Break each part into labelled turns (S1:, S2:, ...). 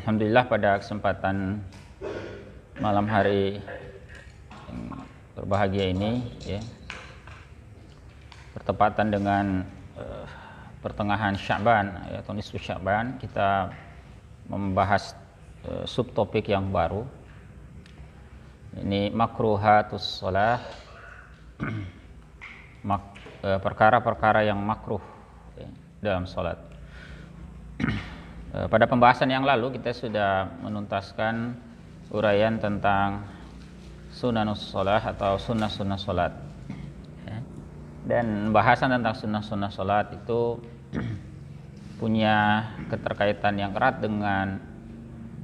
S1: Alhamdulillah pada kesempatan malam hari yang berbahagia ini ya, bertepatan dengan pertengahan Sya'ban ya, atau nisfu Sya'ban, kita membahas subtopik yang baru. Ini makruhatus shalah, perkara-perkara yang makruh ya, dalam salat. Pada pembahasan yang lalu kita sudah menuntaskan uraian tentang sunanus shalah atau sunnah-sunnah salat ya. Dan bahasan tentang sunnah-sunnah salat itu punya keterkaitan yang erat dengan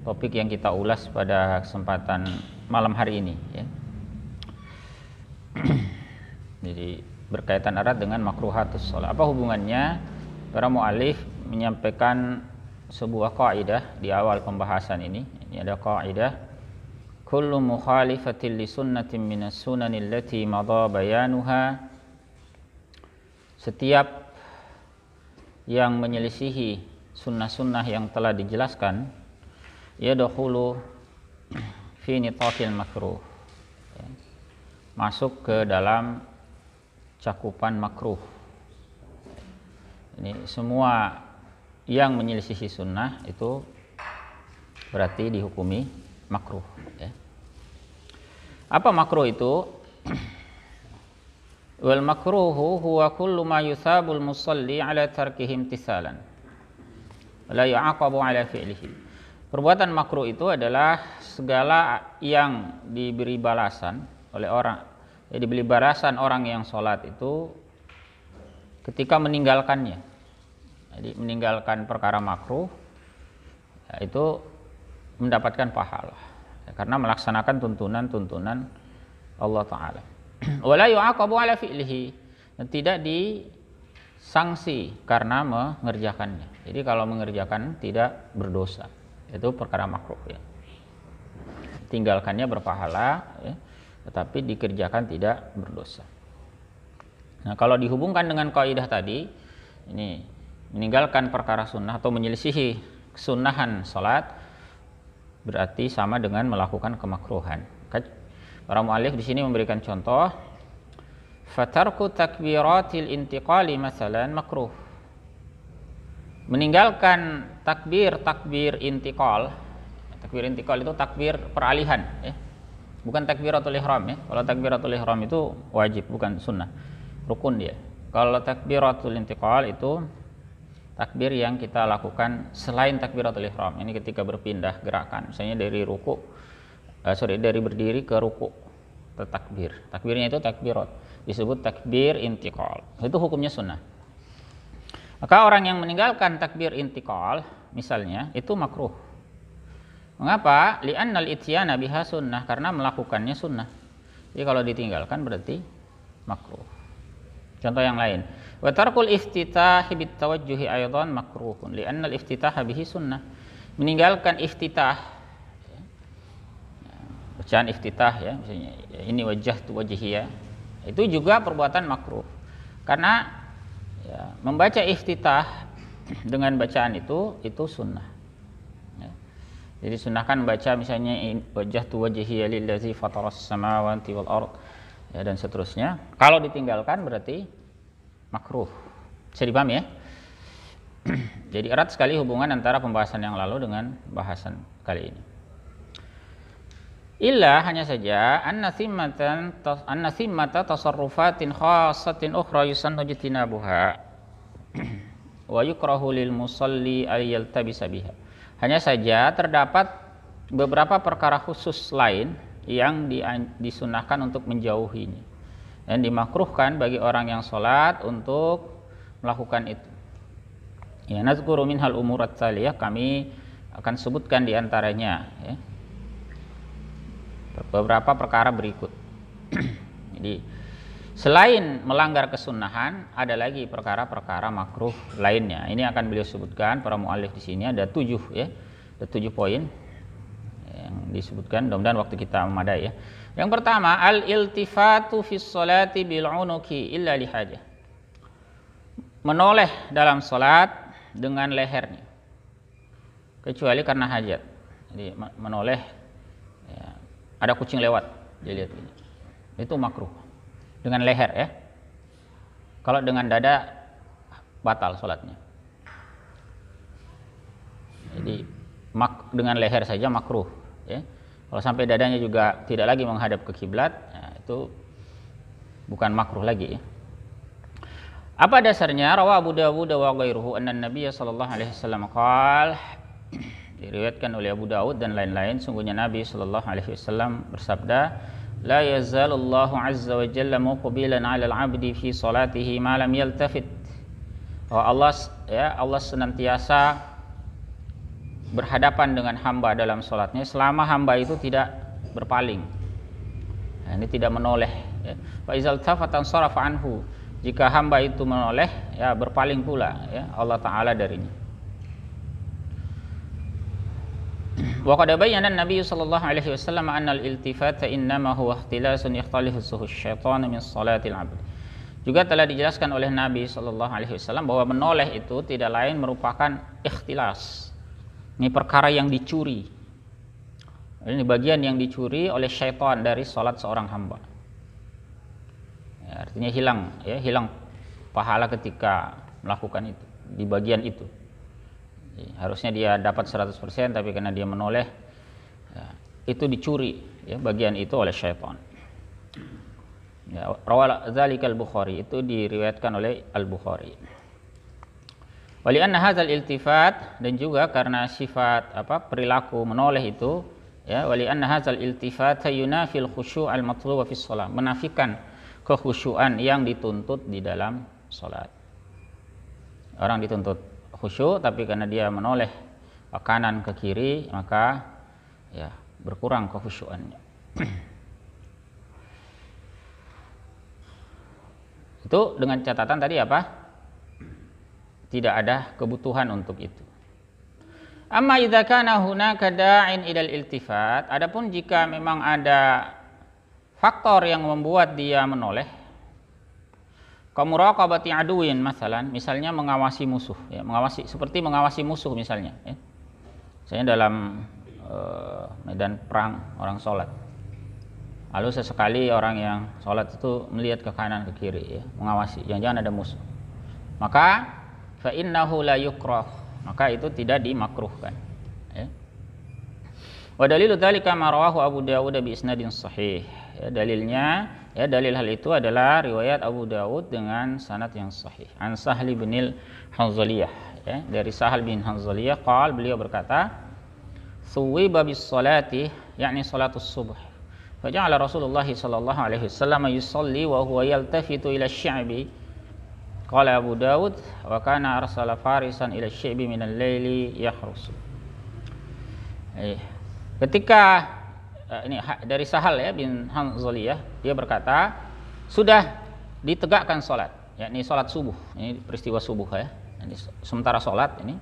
S1: topik yang kita ulas pada kesempatan malam hari ini ya. Jadi berkaitan erat dengan makruhatus shalah. Apa hubungannya? Para mu'alif menyampaikan sebuah kaidah di awal pembahasan ini. Ini ada kaidah, kullu mukhalifatin li sunnatin minas sunanil lati madha bayanuha, setiap yang menyelisihi sunnah-sunnah yang telah dijelaskan, yadkhulu fi nitaqil makruh, masuk ke dalam cakupan makruh. Ini semua yang menyelisihi sunnah itu berarti dihukumi makruh ya. Apa makruh itu? Wal makruhu huwa kullu ma yusabul musalli ala tarkihi imtisalan la yu'aqabu ala fi'lihi. Perbuatan makruh itu adalah segala yang diberi balasan oleh orang, ya, diberi balasan orang yang sholat itu ketika meninggalkannya. Jadi meninggalkan perkara makruh ya, itu mendapatkan pahala ya, karena melaksanakan tuntunan Allah Ta'ala. Wala yu'aqabu ala fi'lihi, dan tidak disangsi karena mengerjakannya. Jadi kalau mengerjakan tidak berdosa, itu perkara makruh ya. Tinggalkannya berpahala ya, tetapi dikerjakan tidak berdosa. Nah, kalau dihubungkan dengan kaidah tadi, ini meninggalkan perkara sunnah atau menyelisihi kesunahan salat berarti sama dengan melakukan kemakruhan. Para mu'allif di sini memberikan contoh, fatarku takbiratil intiqali masalan makruh. Meninggalkan takbir intiqal. Takbir intiqal itu takbir peralihan ya. Bukan takbiratul ihram ya. Kalau takbiratul ihram itu wajib, bukan sunnah. Rukun dia. Kalau takbiratul intiqal itu takbir yang kita lakukan selain takbiratul ihram. Ini ketika berpindah gerakan, misalnya dari dari berdiri ke ruku, ke takbir. Takbirnya itu takbirat, disebut takbir intiqal. Itu hukumnya sunnah. Maka orang yang meninggalkan takbir intiqal misalnya itu makruh. Mengapa? Li'annal ityana biha sunnah, karena melakukannya sunnah. Jadi kalau ditinggalkan berarti makruh. Contoh yang lain, wa tarkul iftitah bit tawajjuhi aidan makruhun li'anna al-iftitah bihi sunnah. Meninggalkan iftitah, bacaan iftitah ya, misalnya ini wajjahtu wajhiya, itu juga perbuatan makruh. Karena ya, membaca iftitah dengan bacaan itu sunnah. Ya. Jadi sunnahkan membaca misalnya wajjahtu wajhiya lillazi fataras samawati wal ard ya, dan seterusnya. Kalau ditinggalkan berarti makruh. Bisa dipahami ya? Jadi erat sekali hubungan antara pembahasan yang lalu dengan bahasan kali ini. Illa hanya saja anna thimmata tasarrufatin khassatin ukhra yusannu jitinabuha wa yukrahu lil musalli ay yaltabisa biha. Hanya saja terdapat beberapa perkara khusus lain yang disunahkan untuk menjauhinya dan dimakruhkan bagi orang yang sholat untuk melakukan itu. Ya, nazkuru minhal umurat taliyah, kami akan sebutkan diantaranya ya, beberapa perkara berikut. Jadi selain melanggar kesunahan, ada lagi perkara-perkara makruh lainnya. Ini akan beliau sebutkan para mu'alif di sini ada 7 ya, ada 7 poin yang disebutkan. Mudah-mudahan waktu kita memadai ya. Yang pertama, al-iltifatu fis sholati bil unuki illa li hajah. Menoleh dalam salat dengan lehernya kecuali karena hajat. Jadi menoleh, ya, ada kucing lewat, dia lihat gini. Itu makruh. Dengan leher ya. Kalau dengan dada batal sholatnya. Jadi dengan leher saja makruh. Ya. Kalau sampai dadanya juga tidak lagi menghadap ke kiblat, ya, itu bukan makruh lagi. Ya. Apa dasarnya? Rawa Abu Dawud wa ghairuhu anna Nabiy sallallahu alaihi wasallam qala, diriwayatkan oleh Abu Dawud dan lain-lain, sungguhnya Nabi sallallahu alaihi wasallam bersabda, la yazalullahu azza wa jalla muqbilan 'alal 'abdi fi salatihi ma lam yaltafit. Allah senantiasa berhadapan dengan hamba dalam salatnya selama hamba itu tidak berpaling. Nah, ini tidak menoleh. Fa izal tafatan sarafa anhu. Jika hamba itu menoleh, ya berpaling pula ya Allah Taala darinya. Wa qad bayyana an-nabiy sallallahu alaihi wasallam anna al-iltifata innama huwa ikhtilasun yakhtalifuhu asy-syaitanu min salatil 'abd. Juga telah dijelaskan oleh Nabi sallallahu alaihi wasallam bahwa menoleh itu tidak lain merupakan ikhtilas. Ini perkara yang dicuri. Ini bagian yang dicuri oleh syaitan dari salat seorang hamba. Ya, artinya hilang pahala ketika melakukan itu di bagian itu. Harusnya dia dapat 100%, tapi karena dia menoleh, ya, itu dicuri ya bagian itu oleh syaitan. Ya, rawal dzalikal Bukhari, itu diriwayatkan oleh Al-Bukhari. Wali anna hadzal iltifat, dan juga karena sifat perilaku menoleh itu, ya, wali anna hadzal iltifat yunafil khusyu' al-matlub fi shalah, menafikan kekhusyuan yang dituntut di dalam salat. Orang dituntut khusyuk, tapi karena dia menoleh ke kanan ke kiri, maka ya berkurang kekhusyuannya. Itu dengan catatan tadi apa? Tidak ada kebutuhan untuk itu. Amma idza kana hunaka da'in ilal iltifat, adapun jika memang ada faktor yang membuat dia menoleh, kamuraqabati aduwin misalnya mengawasi musuh, ya, seperti mengawasi musuh misalnya, ya. Misalnya dalam medan perang orang sholat, lalu sesekali orang yang sholat itu melihat ke kanan ke kiri, ya, mengawasi, jangan-jangan ada musuh, maka fa innahu la yukrah, maka itu tidak dimakruhkan, ya. Wa dalilu dzalika ma rawahu Abu Dawud bi isnadin sahih. Ya, dalilnya, ya, dalil hal itu adalah riwayat Abu Dawud dengan sanad yang sahih. An Sahl bin Hanzaliyah, ya, dari Sahal bin Hanzaliyah qala, beliau berkata, suwiba bis salati, yakni salatus subuh. Fa ja'ala Rasulullah sallallahu alaihi wasallam yusalli wa huwa yaltafitu ila asy-sya'bi. Qala Abu Dawud, wa kana arsala farisan ila asy-sya'bi min al-laili yahrusu. Ketika ini dari Sahal, ya, bin Hanzaliyah, dia berkata, sudah ditegakkan salat, yakni salat subuh. Ini peristiwa subuh, ya. Ini sementara salat ini,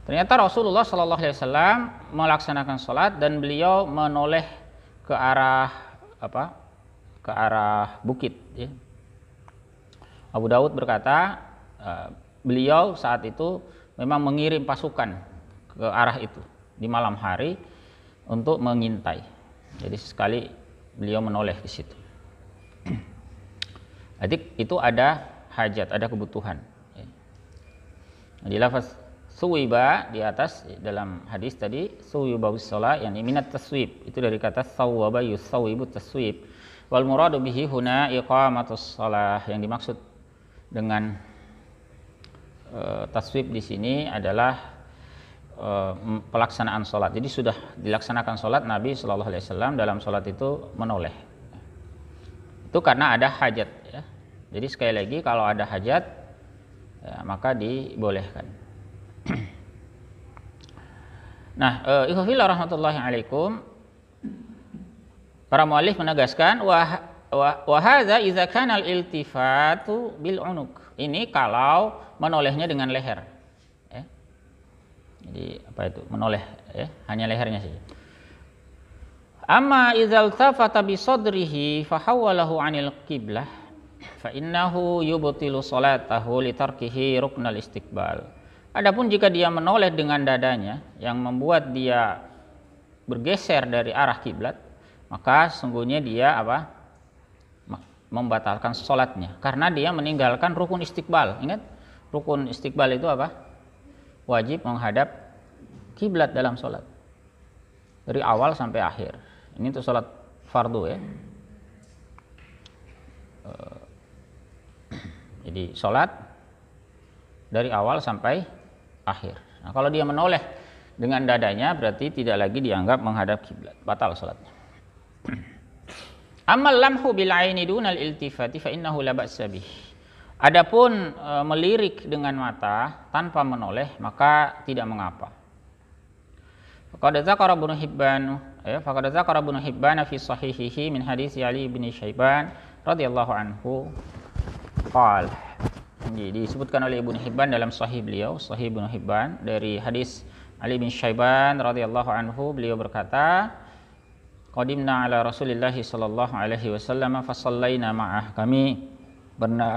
S1: ternyata Rasulullah sallallahu alaihi wasallam melaksanakan salat dan beliau menoleh ke arah ke arah bukit, ya. Abu Dawud berkata, beliau saat itu memang mengirim pasukan ke arah itu di malam hari untuk mengintai. Jadi sekali beliau menoleh ke situ. Jadi itu ada hajat, ada kebutuhan. Di lafaz suwiba di atas dalam hadis tadi, suwiba bis shalah, yang minat taswib, itu dari kata sawwaba yusawwibu taswib. Wal muradu bihi huna iqamatus shalah, yang dimaksud dengan taswib di sini adalah pelaksanaan sholat. Jadi sudah dilaksanakan sholat, Nabi Shallallahu Alaihi Wasallam dalam sholat itu menoleh. Itu karena ada hajat, ya. Jadi sekali lagi, kalau ada hajat, ya, maka dibolehkan. Nah, ikhwafillah rahmatullahi alaikum, para muallif menegaskan, wa hadza idza kana al-iltifatu bil unuq. Ini kalau menolehnya dengan leher. Jadi menoleh, ya, hanya lehernya saja. Amma idzal tafata bi sadrihi fa hawwalahu 'anil qiblah fa innahu yubtilu salatahu li tarkihi ruknal istiqbal. Adapun jika dia menoleh dengan dadanya yang membuat dia bergeser dari arah kiblat, maka sungguhnya dia apa? Membatalkan sholatnya, karena dia meninggalkan rukun istiqbal. Ingat, rukun istiqbal itu apa? Wajib menghadap kiblat dalam sholat dari awal sampai akhir. Ini untuk sholat fardu ya. Jadi sholat dari awal sampai akhir. Nah, kalau dia menoleh dengan dadanya berarti tidak lagi dianggap menghadap kiblat, batal sholatnya. Amal lamhu bil aini dunal iltifati fa innahu la ba'sa bih. Adapun melirik dengan mata tanpa menoleh maka tidak mengapa. Faqad dzakara Ibnu Hibban fi sahihihi min hadits Ali bin Syaiban radhiyallahu anhu qala. Disebutkan oleh Ibnu Hibban dalam sahih beliau, Sahih Ibnu Hibban, dari hadis Ali bin Syaiban radhiyallahu anhu, beliau berkata, qadimna ala Rasulillah sallallahu alaihi wasallam fa shallaina ma'ah. Kami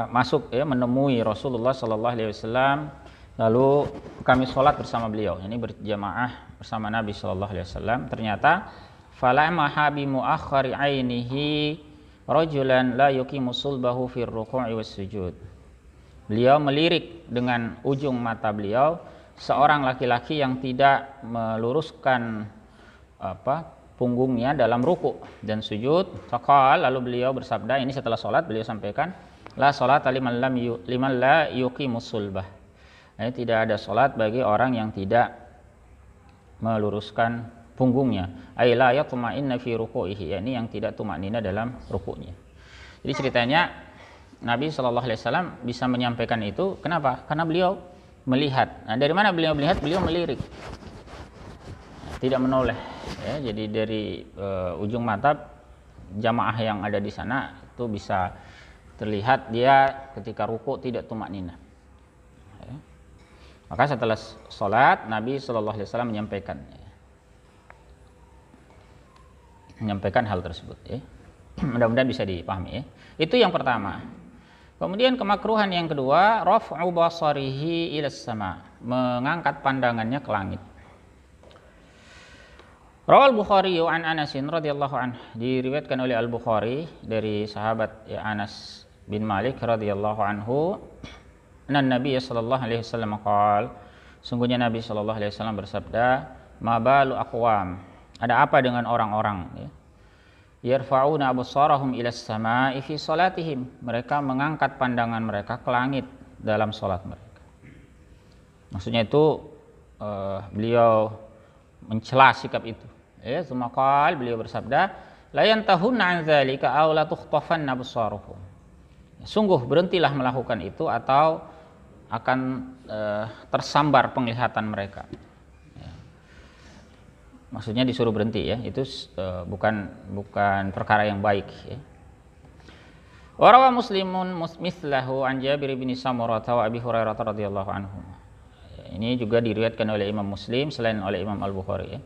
S1: masuk menemui Rasulullah sallallahu alaihi wasallam, lalu kami sholat bersama beliau. Ini berjamaah bersama Nabi sallallahu alaihi wasallam. Ternyata falama habi muakhkhari ainihi rajulan la yuqimu sulbahu fir ruku'i was sujud. Beliau melirik dengan ujung mata beliau seorang laki-laki yang tidak meluruskan punggungnya dalam ruku dan sujud. Faqal, lalu beliau bersabda, ini setelah sholat beliau sampaikan, la sholata liman la yuqimus sulbah. Tidak ada sholat bagi orang yang tidak meluruskan punggungnya. Ay la yatma'inna fi ruku'ihi, yakni yang tidak tumanina dalam rukunya. Jadi ceritanya Nabi SAW bisa menyampaikan itu. Kenapa? Karena beliau melihat. Nah, dari mana beliau melihat? Beliau melirik, tidak menoleh. Ya, jadi dari ujung mata jamaah yang ada di sana itu bisa terlihat dia ketika ruku tidak tumanina. Ya. Maka setelah sholat Nabi SAW menyampaikan hal tersebut. Ya. Mudah-mudahan bisa dipahami. Ya. Itu yang pertama. Kemudian kemakruhan yang kedua, raf'u basarihi ilas sama, mengangkat pandangannya ke langit. Rawal Bukhari an Anas radhiyallahu anhu, diriwayatkan oleh Al Bukhari dari sahabat Anas bin Malik radhiyallahu anhu, anna Nabi sallallahu alaihi wasallam qaal, sungguhnya Nabi sallallahu alaihi wasallam bersabda, ma balu aqwam, ada apa dengan orang-orang ya, yarfa'una absarahum ilas samaa'i fi salatihim, mereka mengangkat pandangan mereka ke langit dalam salat mereka. Maksudnya itu beliau mencela sikap itu. Ya, sumakal beliau bersabda, la yantahunna an dzalika aw la tukhtafanna absaruhum. Sungguh berhentilah melakukan itu atau akan tersambar penglihatan mereka. Ya. Maksudnya disuruh berhenti ya, itu bukan perkara yang baik ya. Wa rawa Muslimun mithlahu an Jabir bin Samurah wa Abi Hurairah radhiyallahu anhum. Ini juga diriwayatkan oleh Imam Muslim selain oleh Imam Al-Bukhari ya,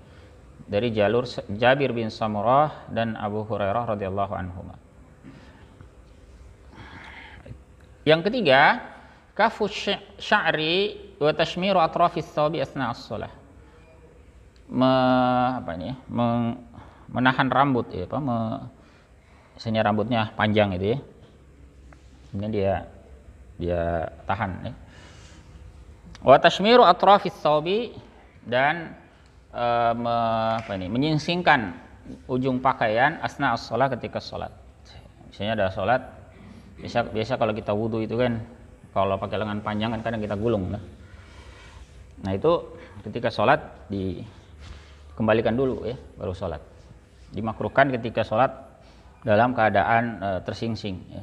S1: dari jalur Jabir bin Samurah dan Abu Hurairah radhiyallahu anhuma. Yang ketiga, kafu sya'ri wa tashmiru atrafis thawbi asna as-shalah. Menahan rambut ya, misalnya rambutnya panjang itu ya. Ini dia tahan ya. Wa tashmiru atrafis thawbi, dan menyingsingkan ujung pakaian asna as-shalah, ketika sholat. Misalnya ada sholat, biasa kalau kita wudu itu kan kalau pakai lengan panjang kan kadang kita gulung lah. Nah itu ketika sholat dikembalikan dulu ya, baru sholat. Dimakruhkan ketika sholat dalam keadaan tersingsing ya.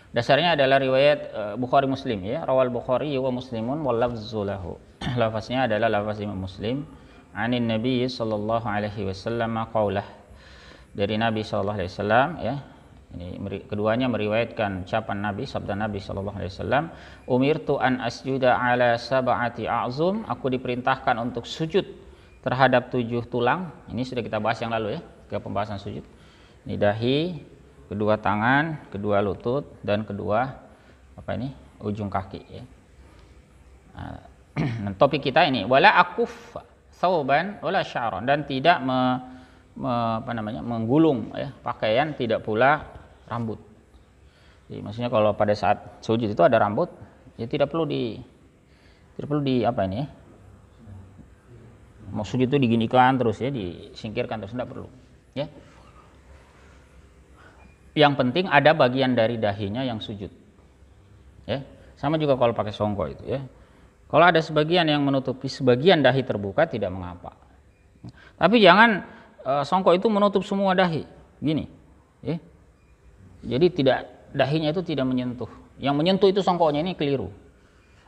S1: Dasarnya adalah riwayat Bukhari Muslim ya, rawal Bukhari wa Muslimun wal lafzu lahu. Lafaznya adalah lafaz Imam Muslim, anin Nabi sallallahu alaihi wasallam qaulah, dari Nabi sallallahu alaihi wasallam ya. Ini keduanya meriwayatkan ucapan Nabi, sabda Nabi sallallahu alaihi wasallam, umirtu an asjuda ala sab'ati a'zum, aku diperintahkan untuk sujud terhadap 7 tulang. Ini sudah kita bahas yang lalu ya, ke pembahasan sujud. Ini dahi, kedua tangan, kedua lutut, dan kedua ujung kaki ya. Nah, Topik kita ini wala akuf sauban wala sya'ran, dan tidak menggulung ya, pakaian, tidak pula rambut. Jadi maksudnya kalau pada saat sujud itu ada rambut, ya tidak perlu di apa ini ya. Mau sujud itu diginikan terus ya, disingkirkan terus, tidak perlu ya. Yang penting ada bagian dari dahinya yang sujud ya. Sama juga kalau pakai songkok itu ya, kalau ada sebagian yang menutupi sebagian dahi terbuka tidak mengapa, tapi jangan songkok itu menutup semua dahi gini ya. Jadi dahinya itu tidak menyentuh, yang menyentuh itu songkoknya, ini keliru.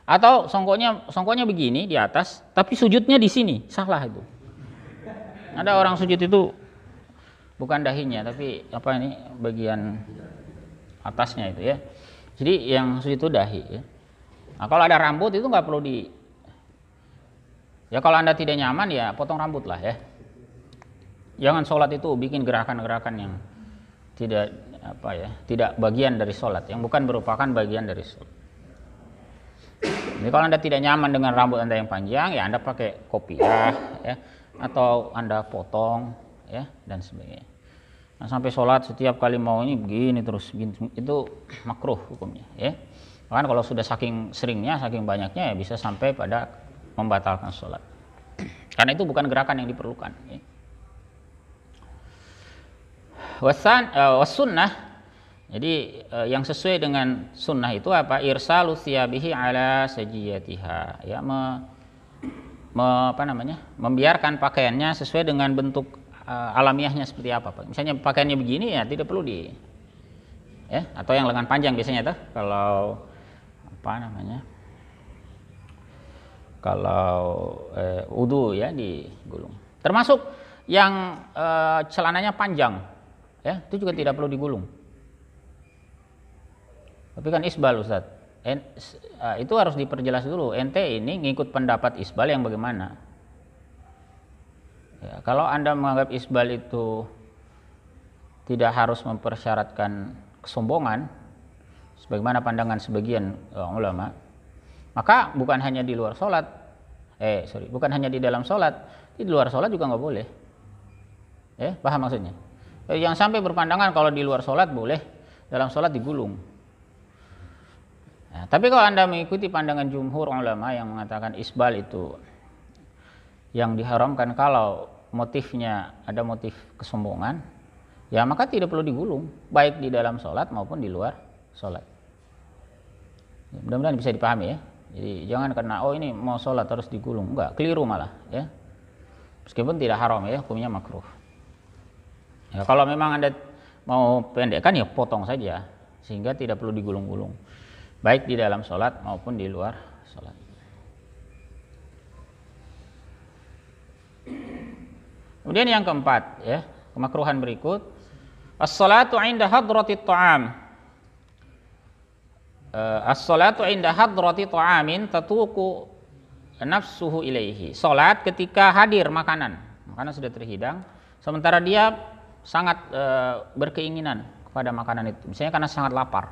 S1: Atau songkoknya begini di atas, tapi sujudnya di sini, salah itu. Ada orang sujud itu bukan dahinya, tapi bagian atasnya itu ya. Jadi yang sujud itu dahi ya. Nah, kalau ada rambut itu nggak perlu ya kalau Anda tidak nyaman ya potong rambut lah ya. Jangan sholat itu bikin gerakan-gerakan yang tidak bagian dari sholat, yang bukan merupakan bagian dari sholat. Jadi kalau Anda tidak nyaman dengan rambut Anda yang panjang, ya Anda pakai kopiah ya, atau Anda potong ya, dan sebagainya. Nah, sampai sholat setiap kali mau ini begini terus, itu makruh hukumnya ya. Bahkan kalau sudah saking seringnya, saking banyaknya, ya bisa sampai pada membatalkan sholat. Karena itu bukan gerakan yang diperlukan ya. Wasunnah, jadi yang sesuai dengan sunnah itu apa? Irsalu thiyabihi ala sajiyatiha ya, membiarkan pakaiannya sesuai dengan bentuk alamiahnya seperti apa. Misalnya pakaiannya begini ya tidak perlu ya, atau yang lengan panjang biasanya tuh kalau wudu ya digulung. Termasuk yang celananya panjang ya, itu juga tidak perlu digulung. Tapi kan isbal Ustaz, itu harus diperjelas dulu. Ente ini ngikut pendapat isbal yang bagaimana? Ya, kalau Anda menganggap isbal itu tidak harus mempersyaratkan kesombongan, sebagaimana pandangan sebagian ulama, maka bukan hanya di luar sholat, bukan hanya di dalam sholat, di luar sholat juga nggak boleh. Paham maksudnya? Yang sampai berpandangan kalau di luar sholat boleh, dalam sholat digulung. Nah, tapi kalau Anda mengikuti pandangan jumhur ulama yang mengatakan isbal itu yang diharamkan kalau motifnya ada motif kesombongan, ya maka tidak perlu digulung, baik di dalam sholat maupun di luar sholat. Ya, mudah-mudahan bisa dipahami ya. Jadi jangan karena ini mau sholat harus digulung, enggak, keliru malah ya. Meskipun tidak haram ya, hukumnya makruh. Ya, kalau memang Anda mau pendekkan ya potong saja sehingga tidak perlu digulung-gulung, baik di dalam sholat maupun di luar sholat. Kemudian yang keempat ya, kemakruhan berikut, as-salatu 'inda hadratit ta'am. As-salatu 'inda hadratit ta'amin tatuqu nafsuhu ilaihi. Salat ketika hadir makanan sudah terhidang, sementara dia sangat berkeinginan kepada makanan itu, misalnya karena sangat lapar.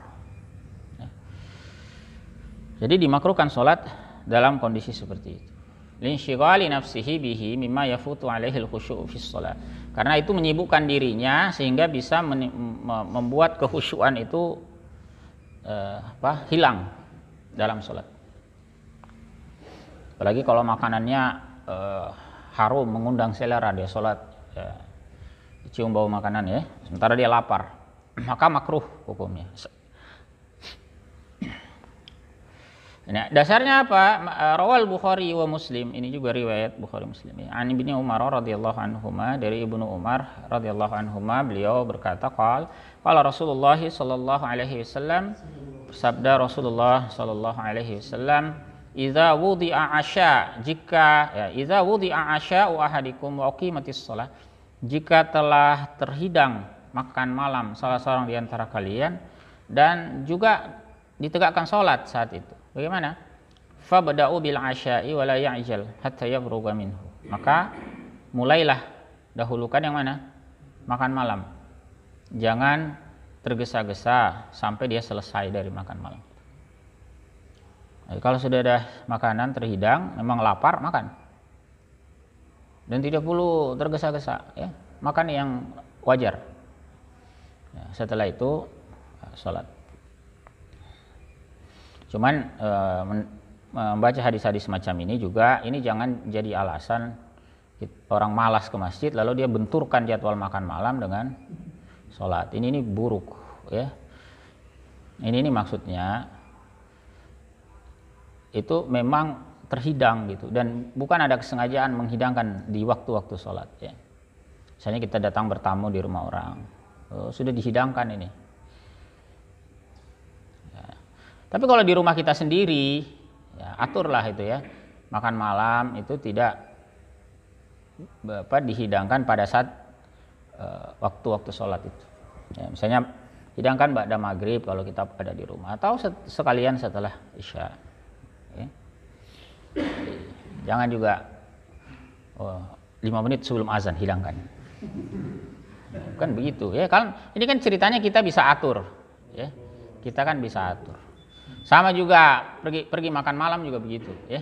S1: Jadi dimakruhkan sholat dalam kondisi seperti itu. Linsyighali nafsihi bihi mimma yafutu alaihi al-khusyu'u fi shalah. Karena itu menyibukkan dirinya sehingga bisa membuat kekhusyuan itu hilang dalam sholat. Apalagi kalau makanannya harum, mengundang selera, dia sholat cium bau makanan ya, sementara dia lapar, maka makruh hukumnya. Nah, dasarnya apa? Rawal Bukhari wa Muslim, ini juga riwayat Bukhari Muslim ya. An Ibnu Umar radhiyallahu anhuma, dari Ibnu Umar radhiyallahu anhuma, beliau berkata, qala Rasulullah sallallahu alaihi wasallam, sabda Rasulullah sallallahu alaihi wasallam, idza wudi'a 'asya, idza wudi'a 'asya'u ahadikum wa uqimatis shalah, jika telah terhidang makan malam salah seorang di antara kalian dan juga ditegakkan salat saat itu. Bagaimana? Fabda'u bil 'asya'i wa la ya'jal hatta yabrugha minhu. Maka mulailah, dahulukan yang mana? Makan malam. Jangan tergesa-gesa sampai dia selesai dari makan malam. Kalau sudah ada makanan terhidang, memang lapar, makan. Dan tidak perlu tergesa-gesa, ya. Makan yang wajar. Ya, setelah itu sholat. Cuman membaca hadis-hadis semacam ini juga, ini jangan jadi alasan orang malas ke masjid lalu dia benturkan jadwal makan malam dengan sholat. Ini buruk, ya. Ini maksudnya itu memang terhidang gitu, dan bukan ada kesengajaan menghidangkan di waktu-waktu sholat, ya. Misalnya kita datang bertamu di rumah orang, sudah dihidangkan ini. Ya. Tapi kalau di rumah kita sendiri, ya, aturlah itu, ya. Makan malam itu tidak dihidangkan pada saat waktu-waktu sholat itu. Ya, misalnya hidangkan ba'da maghrib kalau kita ada di rumah, atau sekalian setelah isya. Ya. Jangan juga 5 menit sebelum azan hidangkan. Kan begitu, ya. Kan ini kan ceritanya kita bisa atur, ya. Kita kan bisa atur. Sama juga pergi makan malam juga begitu, ya.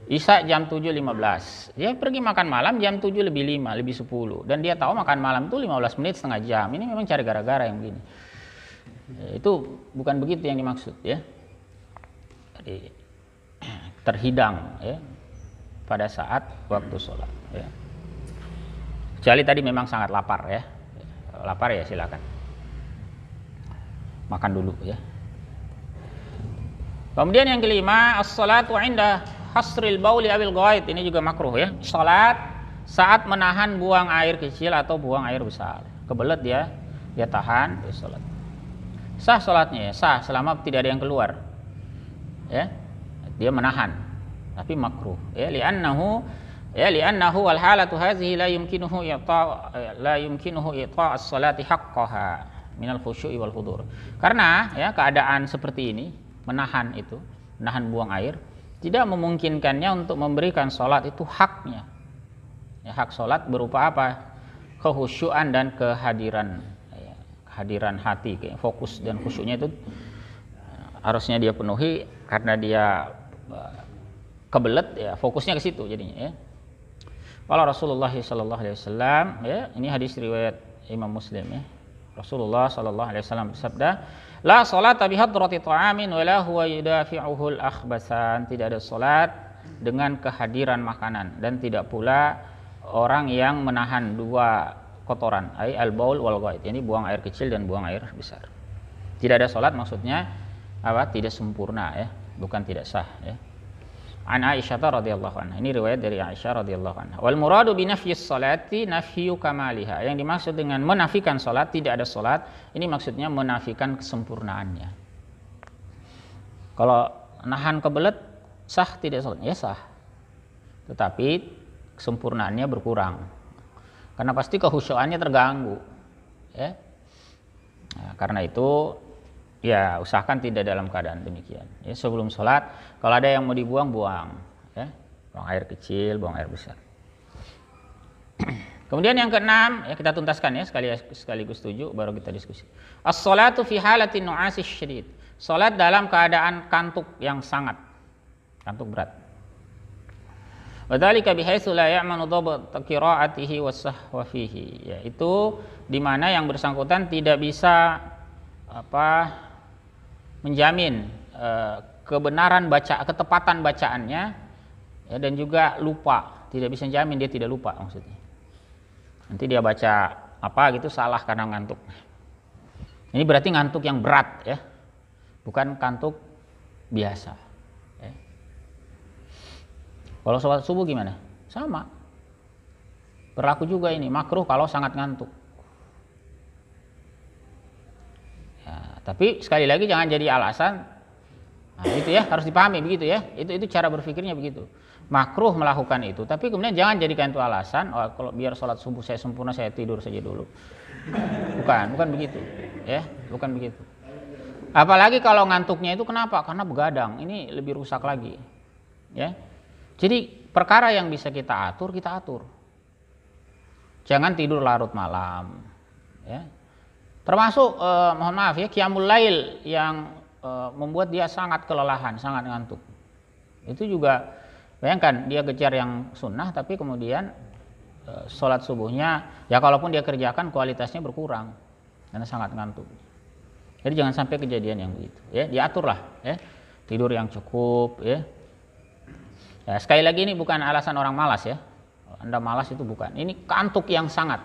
S1: Isya jam 7.15, dia pergi makan malam jam 7:05, lebih 10, dan dia tahu makan malam itu 15 menit, setengah jam. Ini memang cari gara-gara yang begini. Itu bukan begitu yang dimaksud, ya. Jadi terhidang, ya, pada saat waktu sholat, ya. Kecuali tadi memang sangat lapar, ya. Lapar ya silakan makan dulu, ya. Kemudian yang kelima, as-salatu 'inda hasril bauli awil ghaid. Ini juga makruh, ya. Salat saat menahan buang air kecil atau buang air besar. Kebelet dia tahan, dia salat. Sah salatnya, ya, sah selama tidak ada yang keluar. Ya. Dia menahan, tapi makruh, ya, li'annahu wal halatu hadhihi la yumkinuhu ita' as-salati haqqaha minal khusyu'i wal hudur. Karena, ya, keadaan seperti ini, menahan buang air, tidak memungkinkannya untuk memberikan sholat itu haknya. Ya, hak sholat berupa apa? Kehusyuan dan kehadiran, ya, kehadiran hati, kayak fokus dan khusyuknya itu harusnya dia penuhi, karena dia kebelet, ya, fokusnya ke situ jadinya, ya. Kalau Rasulullah sallallahu alaihi wasallam, ya, ini hadis riwayat Imam Muslim, ya. Rasulullah sallallahu alaihi wasallam bersabda, la salata bi hadrati ta'amin wa la huwa yudafi'uhu al-akhbasan. Tidak ada salat dengan kehadiran makanan, dan tidak pula orang yang menahan dua kotoran, ai al-baul wal ghaid. Ini buang air kecil dan buang air besar. Tidak ada salat maksudnya apa? Tidak sempurna, ya, bukan tidak sah, ya. An Aisyah radhiyallahu anha. Ini riwayat dari Aisyah radhiyallahu anha. Wal muradu bi nafyis salati nafyu kamaliha. Yang dimaksud dengan menafikan salat, tidak ada salat, ini maksudnya menafikan kesempurnaannya. Kalau nahan kebelet sah tidak salat? Ya sah. Tetapi kesempurnaannya berkurang. Karena pasti kehusyuannya terganggu, ya. Nah, karena itu, ya, usahakan tidak dalam keadaan demikian, ya. Sebelum sholat, kalau ada yang mau dibuang, buang, ya. Buang air kecil, buang air besar. Kemudian yang keenam, ya, kita tuntaskan, ya, sekaligus 7, baru kita diskusi. As-salatu fi halatin nu'asis syadid. Salat dalam keadaan kantuk yang sangat, kantuk berat. Wa dzalika bihaitsu la ya'manu dhabt qira'atihi was-sahwa fihi. Yaitu di mana yang bersangkutan tidak bisa menjamin kebenaran ketepatan bacaannya, ya, dan juga lupa, tidak bisa jamin dia tidak lupa maksudnya. Nanti dia baca apa gitu salah karena ngantuk. Ini berarti ngantuk yang berat, ya, bukan kantuk biasa, ya. Kalau sholat subuh gimana? Sama, berlaku juga ini, makruh kalau sangat ngantuk. Tapi sekali lagi jangan jadi alasan. Nah, itu, ya, harus dipahami begitu, ya. Itu cara berpikirnya begitu. Makruh melakukan itu, tapi kemudian jangan jadikan itu alasan. Oh, kalau biar sholat subuh saya sempurna, saya tidur saja dulu. Bukan begitu, ya, bukan begitu. Apalagi kalau ngantuknya itu kenapa? Karena begadang. Ini lebih rusak lagi, ya. Jadi perkara yang bisa kita atur, kita atur. Jangan tidur larut malam, ya. Termasuk mohon maaf, ya, qiyamul lail yang membuat dia sangat kelelahan, sangat ngantuk. Itu juga bayangkan dia kejar yang sunnah tapi kemudian sholat subuhnya ya kalaupun dia kerjakan kualitasnya berkurang karena sangat ngantuk. Jadi jangan sampai kejadian yang begitu ya, diaturlah ya, tidur yang cukup ya. Ya, sekali lagi ini bukan alasan orang malas ya. Anda malas itu bukan. Ini kantuk yang sangat.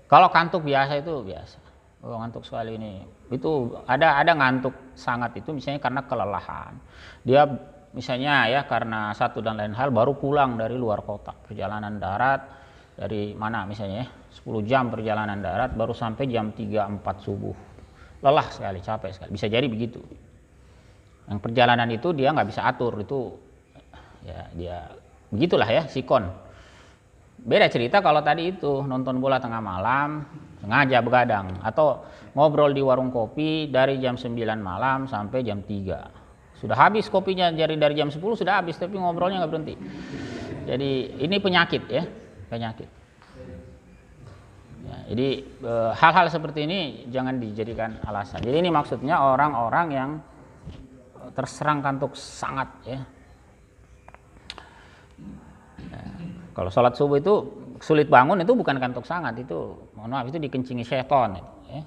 S1: Kalau kantuk biasa itu biasa. Oh, ngantuk sekali ini. Itu ada ngantuk sangat itu misalnya karena kelelahan. Dia misalnya ya karena satu dan lain hal baru pulang dari luar kota, perjalanan darat dari mana misalnya ya, 10 jam perjalanan darat baru sampai jam 3-4 subuh. Lelah sekali, capek sekali. Bisa jadi begitu. Yang perjalanan itu dia nggak bisa atur, itu ya dia begitulah ya, sikon. Beda cerita kalau tadi itu nonton bola tengah malam, sengaja begadang atau ngobrol di warung kopi dari jam 9 malam sampai jam 3. Sudah habis kopinya dari jam 10 sudah habis tapi ngobrolnya nggak berhenti. Jadi ini penyakit ya, penyakit. Ya, jadi hal-hal seperti ini jangan dijadikan alasan. Jadi ini maksudnya orang-orang yang terserang kantuk sangat ya. Kalau sholat subuh itu sulit bangun itu bukan kantuk sangat, itu mohon maaf itu dikencingi syaitan ya.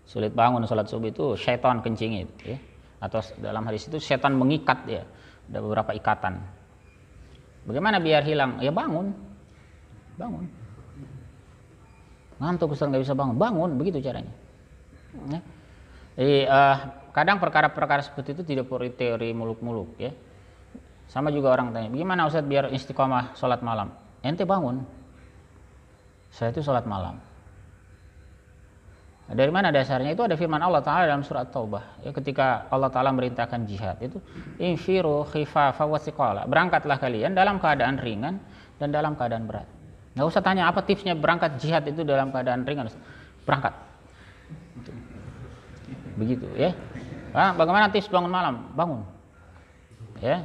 S1: Sulit bangun sholat subuh itu syaitan kencingi ya. Atau dalam hadis itu syaitan mengikat ya. Ada beberapa ikatan. Bagaimana biar hilang? Ya bangun. Bangun. Ngantuk Ustaz nggak bisa bangun. Bangun, begitu caranya. Ya. Jadi kadang perkara-perkara seperti itu tidak perlu teori muluk-muluk ya. Sama juga orang tanya, bagaimana Ustaz biar istiqomah sholat malam? Ente bangun. Saya itu sholat malam. Dari mana dasarnya? Itu ada firman Allah Ta'ala dalam surat Taubah. Ya, ketika Allah Ta'ala merintahkan jihad itu, infiru khifafa wa thiqala. Berangkatlah kalian dalam keadaan ringan dan dalam keadaan berat. Nggak usah tanya apa tipsnya berangkat jihad itu dalam keadaan ringan. Berangkat. Begitu ya. Nah, bagaimana tips bangun malam? Bangun. Ya.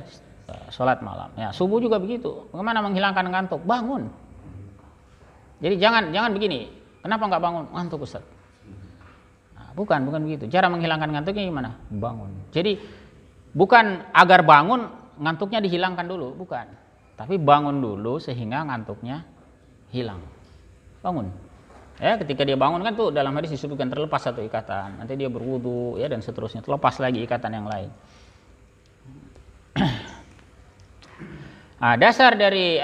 S1: Sholat malam. Ya, subuh juga begitu. Bagaimana menghilangkan ngantuk? Bangun. Jadi jangan begini. Kenapa nggak bangun? Ngantuk Ustaz. Nah, bukan begitu. Cara menghilangkan ngantuknya gimana? Bangun. Jadi bukan agar bangun ngantuknya dihilangkan dulu, bukan. Tapi bangun dulu sehingga ngantuknya hilang. Bangun. Ya, ketika dia bangun kan tuh dalam hadis disebutkan terlepas satu ikatan. Nanti dia berwudu ya dan seterusnya. Terlepas lagi ikatan yang lain. Dasar dari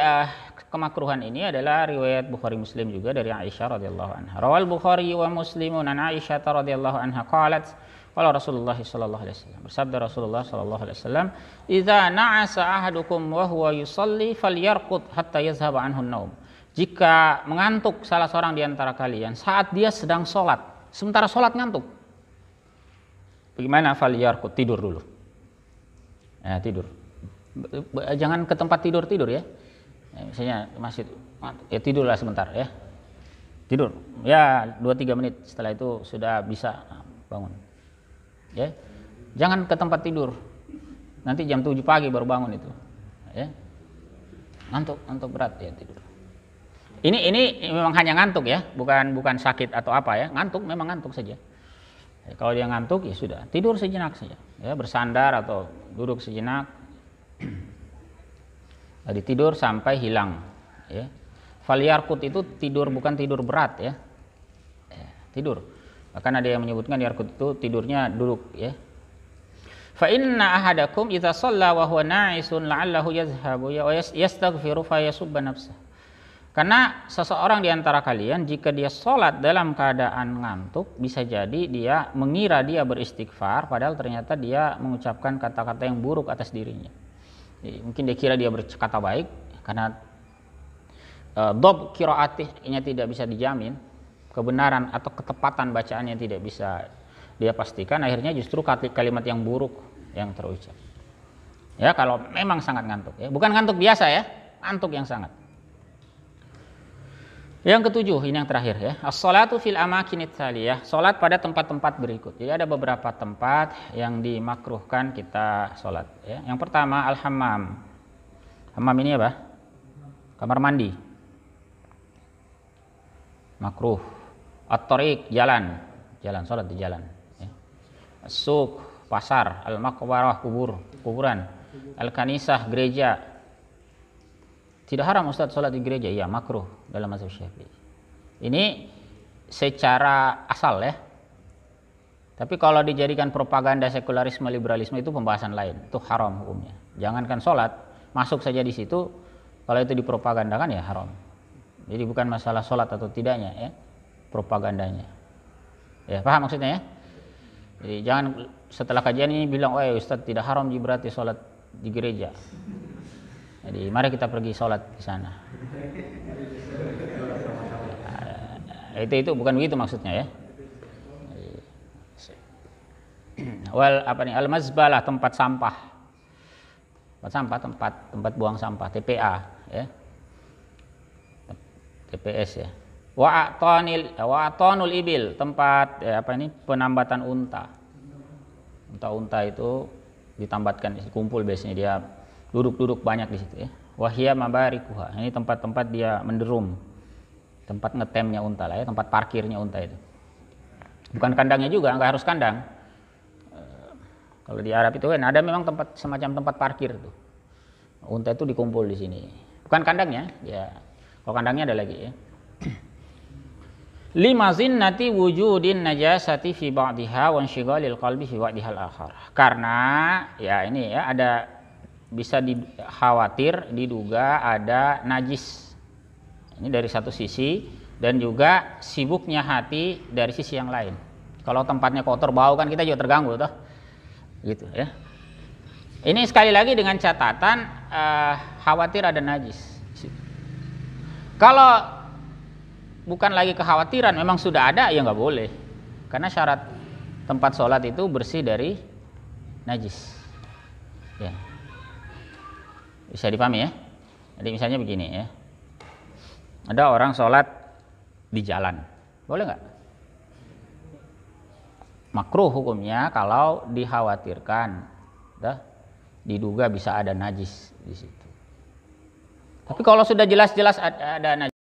S1: kemakruhan ini adalah riwayat Bukhari Muslim juga dari Aisyah radhiyallahu anha. Rawal Bukhari wa Muslimun an Aisyah radhiyallahu anha qalat qala Rasulullah sallallahu alaihi wasallam. Bersabda Rasulullah sallallahu alaihi wasallam, "Idza na'asa ahadukum wa huwa yusalli falyarqud hatta yazhaba anhu an-naum." Jika mengantuk salah seorang di antara kalian saat dia sedang sholat, sementara sholat ngantuk. Bagaimana? Falyarqud, tidur dulu. Ya, tidur. Jangan ke tempat tidur ya. Misalnya masjid, ya tidurlah sebentar ya. Tidur. Ya 2-3 menit setelah itu sudah bisa bangun. Ya. Jangan ke tempat tidur. Nanti jam 7 pagi baru bangun itu. Ya. Ngantuk berat ya tidur. Ini memang hanya ngantuk ya, bukan sakit atau apa ya. Ngantuk memang ngantuk saja. Ya, kalau dia ngantuk ya sudah, tidur sejenak saja. Ya, bersandar atau duduk sejenak. Tadi tidur sampai hilang ya. Falyarqud itu tidur bukan tidur berat ya. Tidur. Bahkan ada yang menyebutkan yarqud itu tidurnya duduk ya. Fa inna ahadakum idza shalla wa huwa na'isun la'allahu yazhabu wa yastaghfiru fa yasubba nafsah. Karena seseorang di antara kalian jika dia sholat dalam keadaan ngantuk, bisa jadi dia mengira dia beristighfar padahal ternyata dia mengucapkan kata-kata yang buruk atas dirinya. Jadi, mungkin dia kira dia berkata baik karena dob qiraatnya tidak bisa dijamin, kebenaran atau ketepatan bacaannya tidak bisa dia pastikan, akhirnya justru kalimat yang buruk yang terucap. Ya, kalau memang sangat ngantuk ya, bukan ngantuk biasa ya, ngantuk yang sangat. Yang ketujuh, ini yang terakhir ya, as-shalatu fil amakinit thaliyah, salat pada tempat-tempat berikut. Jadi ada beberapa tempat yang dimakruhkan kita salat ya. Yang pertama al-hammam. Hammam ini apa? Kamar mandi. Makruh. At-tariq, jalan salat di jalan ya. As-suq, pasar, al-maqbarah kuburan, al-kanisah gereja. Tidak haram Ustaz sholat di gereja? Iya, makruh dalam mazhab Syafi'i. Ini secara asal ya. Tapi kalau dijadikan propaganda sekularisme liberalisme itu pembahasan lain, itu haram hukumnya. Jangankan sholat, masuk saja di situ, kalau itu dipropagandakan ya haram. Jadi bukan masalah sholat atau tidaknya ya, propagandanya. Ya paham maksudnya ya? Jadi jangan setelah kajian ini bilang, oh ya Ustaz tidak haram berarti sholat di gereja. Jadi mari kita pergi sholat di sana. Itu bukan begitu maksudnya ya. Al-mazbalah tempat sampah. Tempat buang sampah, TPA ya. TPS ya. Wa'atonul ibil, tempat penambatan unta. Unta itu ditambatkan, kumpul biasanya dia duduk banyak di situ ya. Wahia mabarikuha, ini tempat-tempat dia menderum, tempat ngetemnya unta lah ya, tempat parkirnya unta itu. Bukan kandangnya juga, nggak harus kandang. Kalau di Arab itu kan ada memang semacam tempat parkir tuh. Unta itu dikumpul di sini. Bukan kandangnya, ya. Kalau kandangnya ada lagi ya. Lima zinnati wujudin najasati fi ba'diha wa insyigalil qalbi fi ba'diha al-akhar. Karena ya ini ya ada bisa khawatir diduga ada najis. Ini dari satu sisi dan juga sibuknya hati dari sisi yang lain. Kalau tempatnya kotor bau kan kita juga terganggu toh. Gitu ya. Ini sekali lagi dengan catatan khawatir ada najis. Kalau bukan lagi kekhawatiran, memang sudah ada ya nggak boleh. Karena syarat tempat sholat itu bersih dari najis. Ya. Bisa dipahami ya. Jadi misalnya begini ya. Ada orang sholat di jalan, boleh nggak? Makruh hukumnya kalau dikhawatirkan, diduga bisa ada najis di situ. Tapi kalau sudah jelas-jelas ada najis,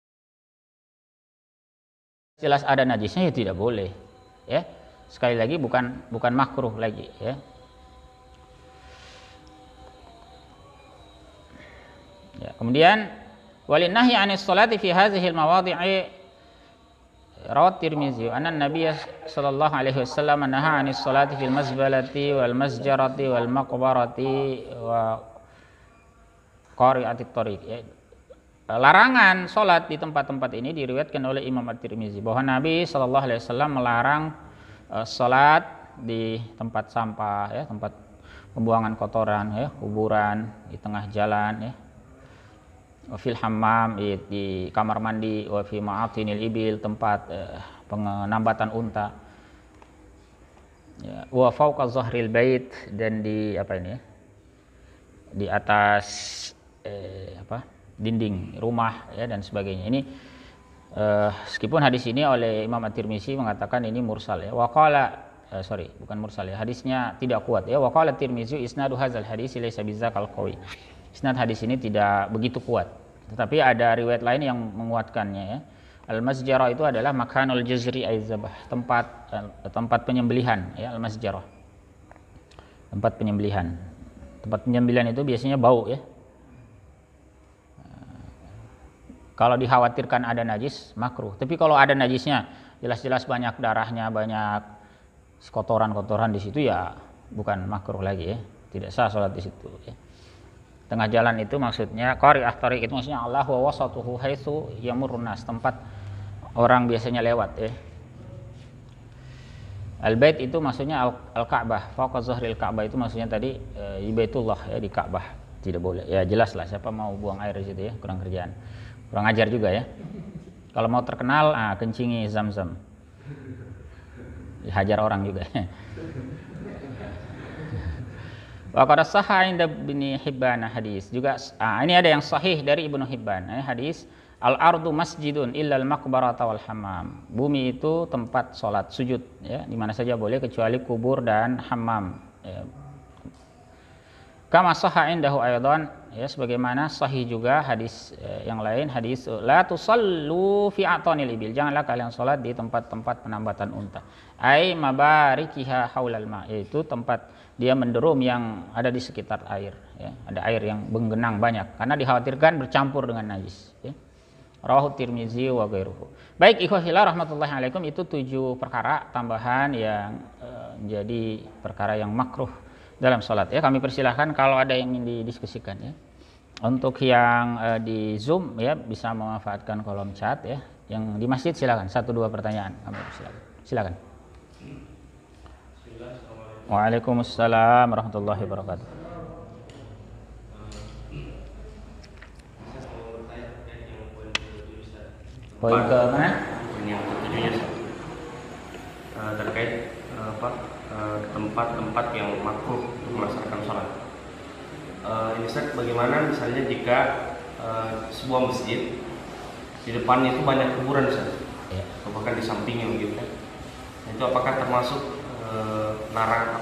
S1: jelas ada najisnya ya tidak boleh. Ya, sekali lagi bukan makruh lagi. Ya. Ya, kemudian walin nahyi 'anis sholati fi hadhihi al-mawadhi'i rawat Tirmizi anna Nabiy sallallahu alaihi wasallam nahaa 'anis sholati fil mazbalati wal masjarati wal maqbarati wa qari'atit thariq. Ya. Larangan sholat di tempat-tempat ini diriwayatkan oleh Imam At-Tirmizi bahwa Nabi sallallahu alaihi wasallam melarang sholat di tempat sampah ya, tempat pembuangan kotoran ya, kuburan di tengah jalan ya. Wa fil hammam di kamar mandi, wa fi ma'atinil ibil tempat penambatan unta. Ya, wa fawqa zahril bait dan di di atas dinding rumah ya dan sebagainya. Ini meskipun hadis ini oleh Imam At-Tirmizi mengatakan ini mursal ya. Wa qala bukan mursal ya. Hadisnya tidak kuat ya. Wa qala At-Tirmizi isnadu hadzal hadis laysa bizakal qawi. Isnad hadis ini tidak begitu kuat. Tetapi ada riwayat lain yang menguatkannya ya. Al-masjarah itu adalah makanul jazri aizzabah, tempat penyembelihan ya, al-masjarah. Tempat penyembelihan. Tempat penyembelihan itu biasanya bau ya. Kalau dikhawatirkan ada najis, makruh. Tapi kalau ada najisnya, jelas-jelas banyak darahnya, banyak kotoran-kotoran di situ ya bukan makruh lagi ya. Tidak sah sholat di situ ya. Tengah jalan itu maksudnya qari'ah thariq itu maksudnya Allah wa wasatuhu haitsu yamurrun nas, tempat orang biasanya lewat ya. Al-bait itu maksudnya al-Ka'bah, fawqa zahril Ka'bah itu maksudnya tadi di Baitullah ya, di Ka'bah. Tidak boleh. Ya jelas lah siapa mau buang air di situ ya, kurang kerjaan. Kurang ajar juga ya. Kalau mau terkenal, kencingi Zam-Zam. Dihajar orang juga. Wa qad sahha 'inda Ibnu Hibban hadis. Juga ini ada yang sahih dari Ibnu Hibban. Hadis al-ardu masjidun illal maqbarata wal hammam. Bumi itu tempat salat sujud ya, di mana saja boleh kecuali kubur dan hammam. Ya. Kama sahha 'indahu aidan ya sebagaimana sahih juga hadis yang lain, hadis la tusallu fi atanil ibil, janganlah kalian salat di tempat-tempat penambatan unta. Ai mabarikiha haulal ma, yaitu tempat dia menderum yang ada di sekitar air, ya. Ada air yang menggenang banyak karena dikhawatirkan bercampur dengan najis, ya. Rawahu Tirmizi wa ghairuhu. Baik, ikhwah fillah rahmatullahi alaikum, itu 7 perkara tambahan yang menjadi perkara yang makruh dalam salat, ya. Kami persilahkan kalau ada yang ingin didiskusikan, ya. Untuk yang di Zoom, ya, bisa memanfaatkan kolom chat, ya. Yang di masjid silakan 1-2 pertanyaan kami persilahkan. Silakan. Waalaikumsalam warahmatullahi wabarakatuh. Poin ke mana?
S2: Poin yang ketujuhnya terkait tempat-tempat yang makruh untuk melaksanakan sholat. Ini Ustaz, bagaimana misalnya jika sebuah masjid di depannya itu banyak kuburan, Ustaz,
S1: Ya.
S2: atau bahkan di sampingnya begitu, itu apakah termasuk larang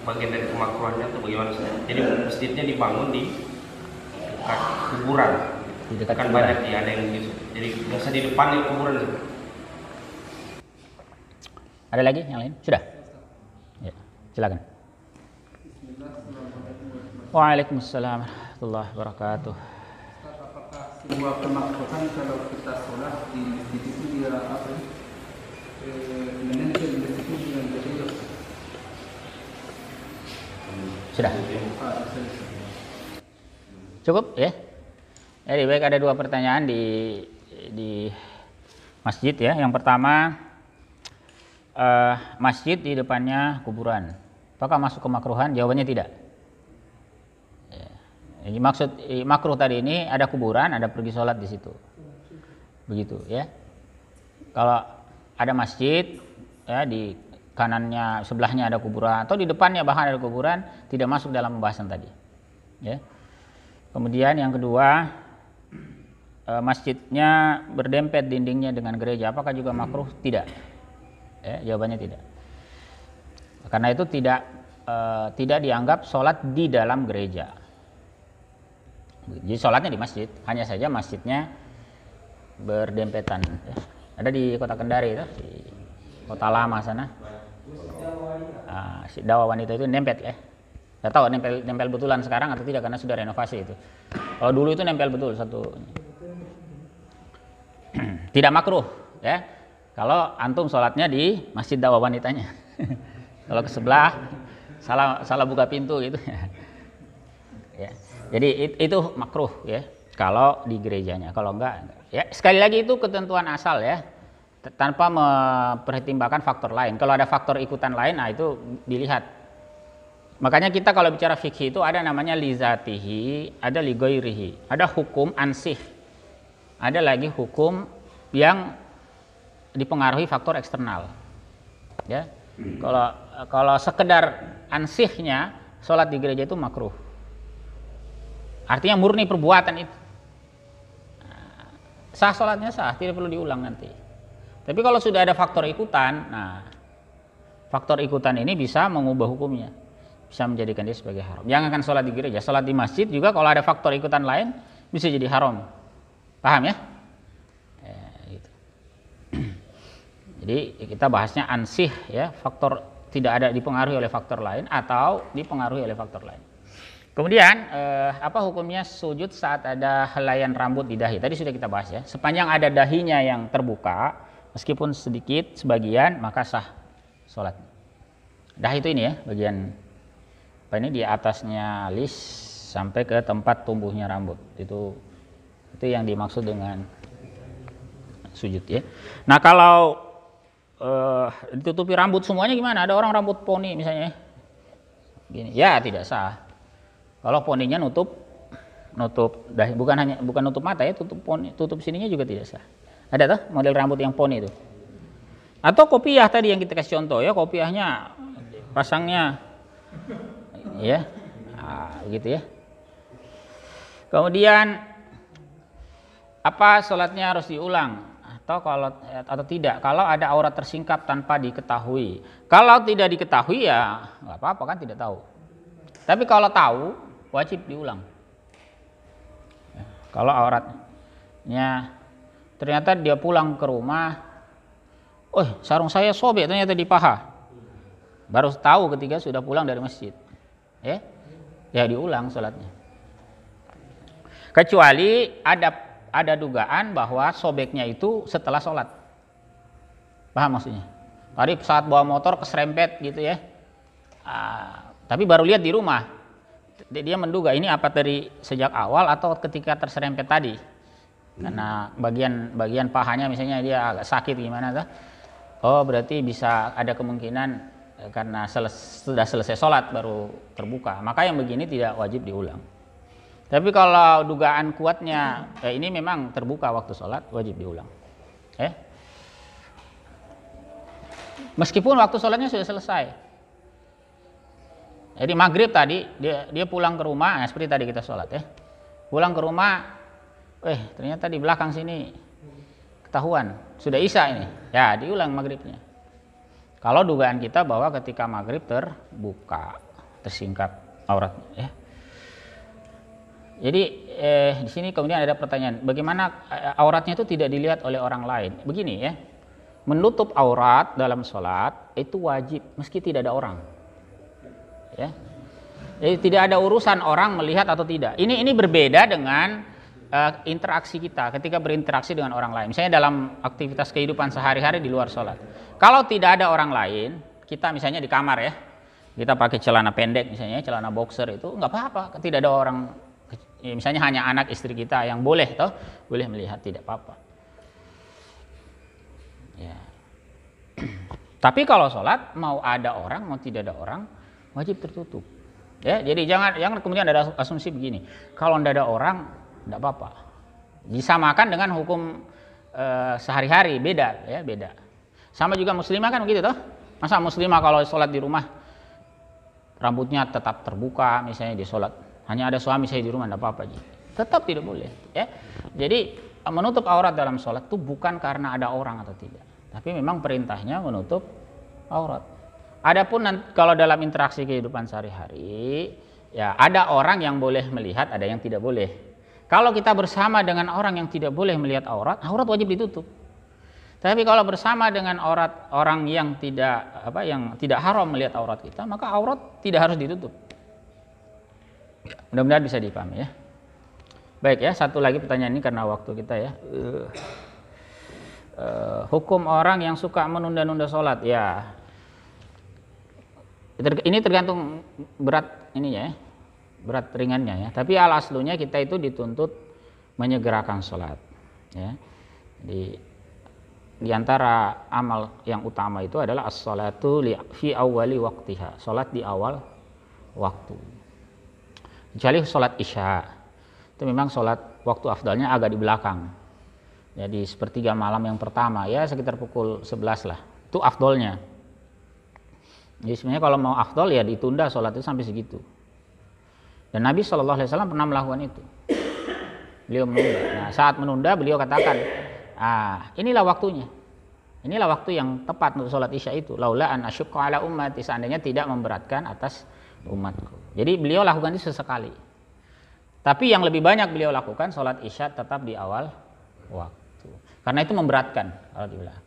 S2: bagian dari kemakruhannya atau bagaimana, Ustaz? Jadi masjidnya dibangun di dekat kuburan.
S1: Di dekat
S2: Kan
S1: kuburan.
S2: banyak ada yang gitu. Jadi biasa di depannya kuburan.
S1: Ada lagi yang lain? Sudah? Ya, silakan. Waalaikumsalam warahmatullahi wabarakatuh.
S3: Apakah sebuah kemakruhan kalau kita sholat di masjid itu dia menempel masjid itu dengan gereja?
S1: Sudah? Cukup, ya? Jadi baik, ada 2 pertanyaan di masjid, ya. Yang pertama, masjid di depannya kuburan, apakah masuk kemakruhan? Jawabannya tidak. Ya. Jadi maksud makruh tadi ini ada kuburan, ada pergi sholat di situ, begitu, ya. Kalau ada masjid, ya, di kanannya sebelahnya ada kuburan atau di depannya bahkan ada kuburan, tidak masuk dalam pembahasan tadi, ya. Kemudian yang kedua, masjidnya berdempet dindingnya dengan gereja, apakah juga makruh? Tidak. Ya, jawabannya tidak. Karena itu tidak dianggap sholat di dalam gereja. Jadi sholatnya di masjid, hanya saja masjidnya berdempetan. Ya. Ada di Kota Kendari itu, di Kota Lama sana. Si dakwah wanita itu nempel, ya. Tidak tahu nempel betulan sekarang atau tidak karena sudah renovasi itu. Kalau dulu itu nempel betul satu. Tidak makruh, ya. Kalau antum sholatnya di masjid dakwah wanitanya. Kalau ke sebelah salah buka pintu gitu. Ya. Jadi itu makruh, ya. Kalau di gerejanya, kalau enggak. Ya, sekali lagi itu ketentuan asal, ya. Tanpa mempertimbangkan faktor lain. Kalau ada faktor ikutan lain, nah itu dilihat. Makanya kita kalau bicara fikih itu ada namanya lizatihi, ada ligoirihi, ada hukum ansih, ada lagi hukum yang dipengaruhi faktor eksternal, ya. Kalau sekedar ansihnya sholat di gereja itu makruh, artinya murni perbuatan itu, sah sholatnya sah, tidak perlu diulang nanti. Tapi kalau sudah ada faktor ikutan, nah faktor ikutan ini bisa mengubah hukumnya, bisa menjadikan dia sebagai haram. Jangan kan sholat di gereja, sholat di masjid juga kalau ada faktor ikutan lain bisa jadi haram. Paham, ya? Gitu. Jadi kita bahasnya ansih, ya, faktor tidak ada dipengaruhi oleh faktor lain atau dipengaruhi oleh faktor lain. Kemudian apa hukumnya sujud saat ada helaian rambut di dahi? Tadi sudah kita bahas, ya. Sepanjang ada dahinya yang terbuka, meskipun sedikit sebagian, maka sah sholat. Dahi itu ini, ya, bagian apa ini di atasnya alis sampai ke tempat tumbuhnya rambut. Itu yang dimaksud dengan sujud, ya. Nah, kalau ditutupi rambut semuanya gimana? Ada orang rambut poni misalnya, gini, ya tidak sah. Kalau poninya nutup dahi, bukan nutup mata, ya, tutup sininya juga tidak sah. Ada tuh model rambut yang poni itu. Atau kopiah tadi yang kita kasih contoh, ya, kopiahnya pasangnya, ya, begitu, ya. Kemudian apa sholatnya harus diulang atau tidak? Kalau ada aurat tersingkap tanpa diketahui. Kalau tidak diketahui, ya nggak apa-apa, kan tidak tahu. Tapi kalau tahu, wajib diulang. Kalau auratnya ternyata dia pulang ke rumah, oh sarung saya sobek ternyata di paha. Baru tahu ketika sudah pulang dari masjid. Ya diulang sholatnya. Kecuali ada dugaan bahwa sobeknya itu setelah sholat. Paham maksudnya? Tadi saat bawa motor keserempet gitu ya. Tapi baru lihat di rumah. Dia menduga ini apa dari sejak awal atau ketika terserempet tadi. Karena bagian pahanya misalnya dia agak sakit gimana tuh. Oh berarti bisa ada kemungkinan karena sudah selesai sholat baru terbuka. Maka yang begini tidak wajib diulang. Tapi kalau dugaan kuatnya ini memang terbuka waktu sholat, wajib diulang. Meskipun waktu sholatnya sudah selesai. Jadi maghrib tadi dia pulang ke rumah, seperti tadi kita sholat pulang ke rumah, ternyata di belakang sini ketahuan sudah isya ini, ya diulang maghribnya. Kalau dugaan kita bahwa ketika maghrib terbuka, tersingkap auratnya. Jadi di sini kemudian ada pertanyaan, bagaimana auratnya itu tidak dilihat oleh orang lain? Begini ya, menutup aurat dalam sholat itu wajib meski tidak ada orang. Jadi tidak ada urusan orang melihat atau tidak. Ini berbeda dengan interaksi kita ketika berinteraksi dengan orang lain. Misalnya dalam aktivitas kehidupan sehari-hari di luar sholat. Kalau tidak ada orang lain, kita misalnya di kamar kita pakai celana pendek misalnya, celana boxer itu nggak apa-apa. Tidak ada orang, misalnya hanya anak istri kita yang boleh melihat, tidak apa-apa. Ya. Tapi kalau sholat mau ada orang mau tidak ada orang wajib tertutup. Jadi jangan kemudian ada asumsi begini, kalau tidak ada orang tidak apa-apa. Disamakan dengan hukum sehari-hari, beda. Sama juga muslimah kan begitu toh. Masa muslimah kalau sholat di rumah rambutnya tetap terbuka, misalnya di sholat hanya ada suami saya di rumah, tidak apa-apa. Tetap tidak boleh. Jadi menutup aurat dalam sholat itu bukan karena ada orang atau tidak, tapi memang perintahnya menutup aurat. Adapun kalau dalam interaksi kehidupan sehari-hari, ya ada orang yang boleh melihat, ada yang tidak boleh. Kalau kita bersama dengan orang yang tidak boleh melihat aurat wajib ditutup. Tapi kalau bersama dengan orang yang tidak haram melihat aurat kita, maka aurat tidak harus ditutup. Mudah-mudahan bisa dipahami ya. Baik ya, satu lagi pertanyaan ini karena waktu kita ya. Hukum orang yang suka menunda-nunda sholat ya. Ini tergantung berat ininya ya, berat ringannya ya. Tapi al-aslunya kita itu dituntut menyegerakan sholat. Ya. Di antara amal yang utama itu adalah as-sholatu fi awwali waqtiha, sholat di awal waktu. Kecuali sholat isya, itu memang sholat waktu afdalnya agak di belakang. Jadi sepertiga malam yang pertama ya sekitar pukul 11 lah, itu afdolnya. Jadi sebenarnya kalau mau afdol ya ditunda sholat itu sampai segitu. Dan Nabi SAW pernah melakukan itu. Beliau menunda. Nah, saat menunda beliau katakan, inilah waktunya. Inilah waktu yang tepat untuk sholat isya itu. Laula an asyukka ala ummati, seandainya tidak memberatkan atas umatku. Jadi beliau lakukan itu sesekali. Tapi yang lebih banyak beliau lakukan sholat isya tetap di awal waktu. Karena itu memberatkan kalau di belakang.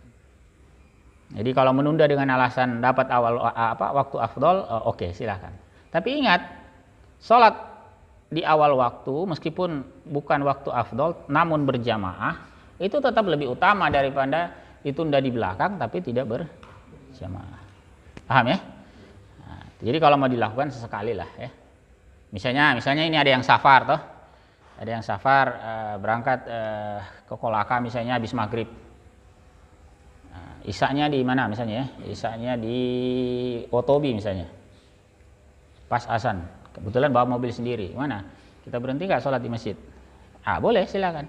S1: Jadi kalau menunda dengan alasan dapat waktu afdol, oke, silakan. Tapi ingat, sholat di awal waktu meskipun bukan waktu afdol namun berjamaah itu tetap lebih utama daripada ditunda di belakang tapi tidak berjamaah. Paham ya? Nah, jadi kalau mau dilakukan sesekali lah ya. Misalnya ini ada yang safar toh. Ada yang safar berangkat ke Kolaka misalnya habis maghrib. Isanya di mana misalnya ya? Isanya di Otobi misalnya. Pas azan. Kebetulan bawa mobil sendiri. Mana? Kita berhenti nggak sholat di masjid? Boleh, silakan.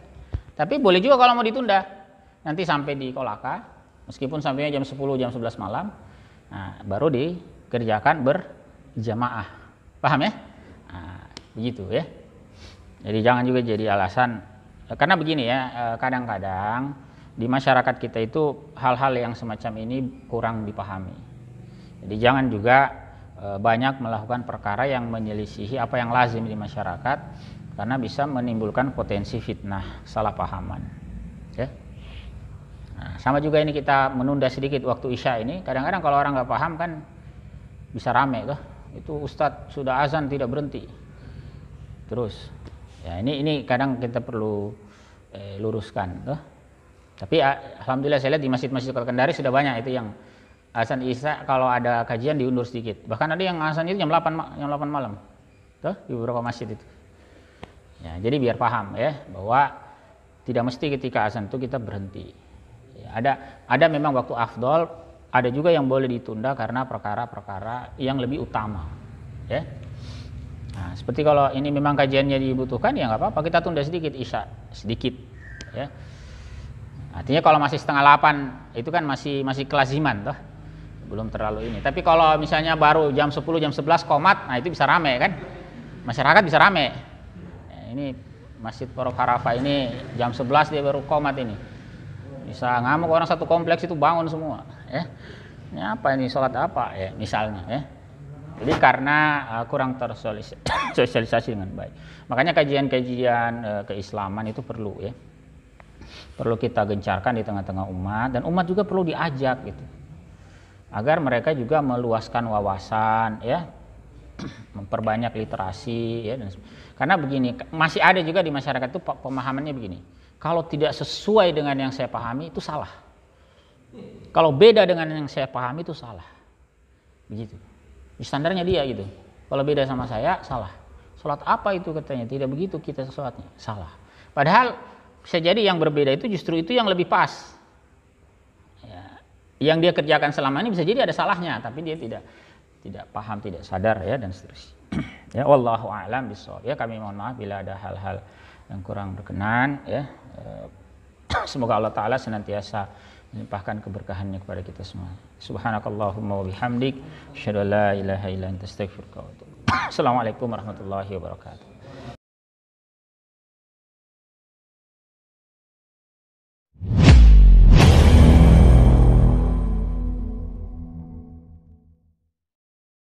S1: Tapi boleh juga kalau mau ditunda. Nanti sampai di Kolaka, meskipun sampainya jam 10, jam 11 malam, baru dikerjakan berjamaah. Paham ya? Begitu ya. Jadi jangan juga jadi alasan. Karena begini ya, kadang-kadang di masyarakat kita itu hal-hal yang semacam ini kurang dipahami. Jadi jangan juga banyak melakukan perkara yang menyelisihi apa yang lazim di masyarakat karena bisa menimbulkan potensi fitnah, salah pahaman. Ya. Nah, sama juga ini kita menunda sedikit waktu Isya ini. Kadang-kadang kalau orang nggak paham kan bisa rame tuh. Itu Ustadz sudah azan tidak berhenti. Terus, ya ini kadang kita perlu luruskan tuh. Tapi alhamdulillah saya lihat di masjid-masjid Kota Kendari sudah banyak itu yang azan Isya kalau ada kajian diundur sedikit. Bahkan ada yang azan itu jam 8 malam. Tuh, di beberapa masjid itu. Ya, jadi biar paham ya bahwa tidak mesti ketika azan itu kita berhenti. Ya, ada memang waktu afdol, ada juga yang boleh ditunda karena perkara-perkara yang lebih utama. Ya. Nah, seperti kalau ini memang kajiannya dibutuhkan ya nggak apa-apa, kita tunda sedikit Isya, sedikit. Ya. Artinya kalau masih setengah 8 itu kan masih kelaziman toh. Belum terlalu ini. Tapi kalau misalnya baru jam 10, jam 11 qomat, nah itu bisa rame kan? Masyarakat bisa rame. Nah, ini Masjid Porok Harafa ini jam 11 dia baru qomat ini. Bisa ngamuk orang satu kompleks itu bangun semua, ya. Ini apa ini, sholat apa ya misalnya ya. Jadi karena kurang tersosialisasi dengan baik. Makanya kajian-kajian keislaman itu perlu ya. Perlu kita gencarkan di tengah-tengah umat, dan umat juga perlu diajak gitu. Agar mereka juga meluaskan wawasan ya, memperbanyak literasi ya, dan karena begini, masih ada juga di masyarakat itu pemahamannya begini, kalau tidak sesuai dengan yang saya pahami itu salah, kalau beda dengan yang saya pahami itu salah, begitu standarnya dia gitu. Kalau beda sama saya salah, sholat apa itu katanya, tidak begitu kita sholatnya, salah. Padahal bisa jadi yang berbeda itu justru itu yang lebih pas. Yang dia kerjakan selama ini bisa jadi ada salahnya, tapi dia tidak paham, tidak sadar ya, dan seterusnya. Ya, wallahu a'lam bishawab. Ya, kami mohon maaf bila ada hal-hal yang kurang berkenan ya. Semoga Allah taala senantiasa melimpahkan keberkahannya kepada kita semua. Subhanakallahumma wa bihamdik, asyhadu an la ilaha illa anta astaghfiruka wa atubu ilaik. Assalamualaikum warahmatullahi wabarakatuh.